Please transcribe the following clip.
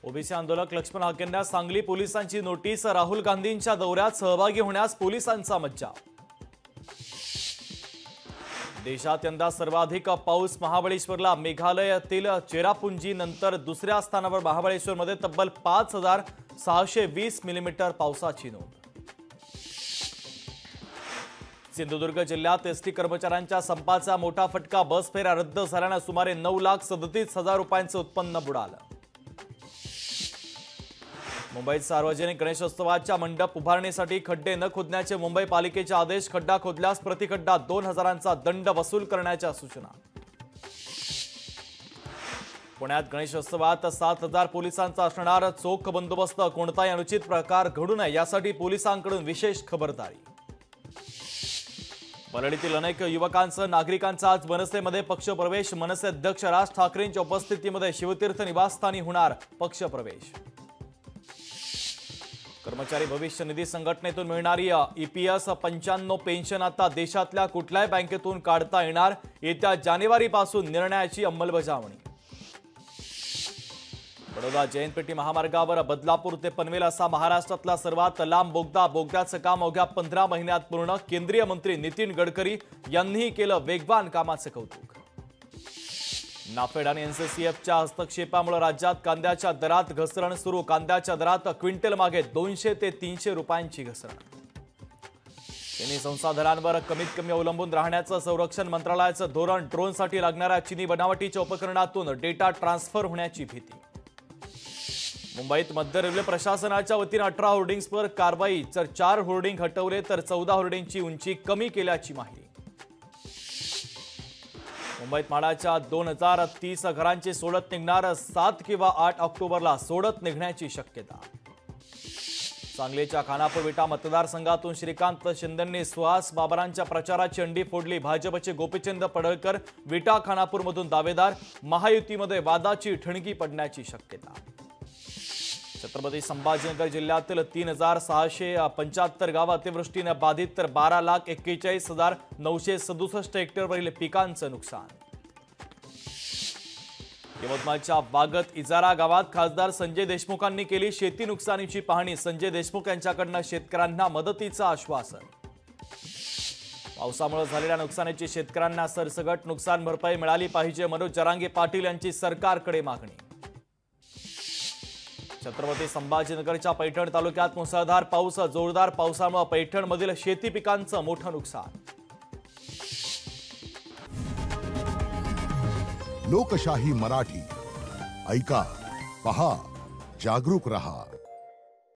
OBC आंदोलक लक्ष्मण हाकेंना सांगली पोलिसांची notice. Rahul गांधींच्या दौऱ्यात सहभागी होण्यास पोलिसांचा मज्जाव। देशात यंदा सर्वाधिक पाऊस महाबळेश्वरला। मेघालयातील चेरापुंजी नंतर दुसऱ्या स्थानावर महाबळेश्वरमध्ये तब्बल 5620 मिलीमीटर पावसाची नोंद। सिंधुदुर्ग जिल्ह्यात एसटी कर्मचाऱ्यांच्या संपाचा मोठा फटका। बस फेऱ्या रद्द झाल्याने सुमारे 9,37,000 रुपयांचे उत्पन्न बुडालं। मुंबईत सार्वजनिक गणेशोत्सवाच्या मंडप उभारणीसाठी खड्डे न खोदण्याचे मुंबई पालिकेचे आदेश। खड्डा खोदल्यास प्रतिखड्डा 2,000चा दंड वसूल करण्याच्या सूचना। पुण्यात गणेशोत्सवात 7,000 पोलिसांचा असणार चोख बंदोबस्त। कोणताही अनुचित प्रकार घडू नये यासाठी पोलिसांकडून विशेष खबरदारी। परळीतील अनेक युवकांसह नागरिकांचा आज मनसेमध्ये पक्षप्रवेश। मनसे अध्यक्ष राज ठाकरेंच्या उपस्थितीमध्ये शिवतीर्थ निवासस्थानी होणार पक्षप्रवेश। कर्मचारी भविष्य निधी संघटनेतून मिळणारी ईपीएस 95 पेन्शन आता देशातल्या कुठल्याही बँकेतून काढता येणार। येत्या जानेवारीपासून निर्णयाची अंमलबजावणी। बडोदा जैन पेठी महामार्गावर बदलापूर ते पनवेल असा महाराष्ट्रातला सर्वात लांब बोगदा। बोगद्याचं काम अवघ्या 15 महिन्यात पूर्ण। केंद्रीय मंत्री नितीन गडकरी यांनीही केलं वेगवान कामाचं कौतुक। नाफेड आणि एनसीसीएफच्या हस्तक्षेपामुळे राज्यात कांद्याच्या दरात घसरण सुरू। कांद्याच्या दरात क्विंटल मागे 200 ते 300 रुपयांची घसरण। चीनी संसाधनांवर कमीत कमी अवलंबून राहण्याचं संरक्षण मंत्रालयाचं धोरण। ड्रोनसाठी लागणाऱ्या चीनी बनावटीच्या उपकरणातून डेटा ट्रान्सफर होण्याची भीती। मुंबईत मध्य रेल्वे प्रशासनाच्या वतीने 18 होर्डिंग्सवर कारवाई। 4 होर्डिंग हटवले तर 14 होर्डिंगची उंची कमी केल्याची माहिती। मुंबईत म्हाडाच्या 2030 घरांची सोडत निघणार। 7 किंवा 8 ऑक्टोबरला सोडत निघण्याची शक्यता। सांगलीच्या खानापूर विटा मतदारसंघातून श्रीकांत शिंदेंनी सुहास बाबरांच्या प्रचाराची अंडी फोडली। भाजपचे गोपीचंद पडळकर विटा खानापूरमधून दावेदार। महायुतीमध्ये वादाची ठणकी पडण्याची शक्यता। छत्रपती संभाजीनगर जिल्ह्यातील 3,675 गावं अतिवृष्टीने बाधित तर 12,41,967 हेक्टरवरील पिकांचं नुकसान। यवतमाळच्या वागत इजारा गावात खासदार संजय देशमुखांनी केली शेती नुकसानीची पाहणी। संजय देशमुख यांच्याकडून शेतकऱ्यांना मदतीचं आश्वासन। पावसामुळे झालेल्या नुकसानीची शेतकऱ्यांना सरसकट नुकसान भरपाई मिळाली पाहिजे। मनोज जरांगे पाटील यांची सरकारकडे मागणी। छत्रपती संभाजीनगरच्या पैठण तालुक्यात मुसळधार पाऊस। जोरदार पावसामुळे पैठणमधील शेती पिकांचं मोठं नुकसान। लोकशाही मराठी ऐका, पहा, जागरूक रहा।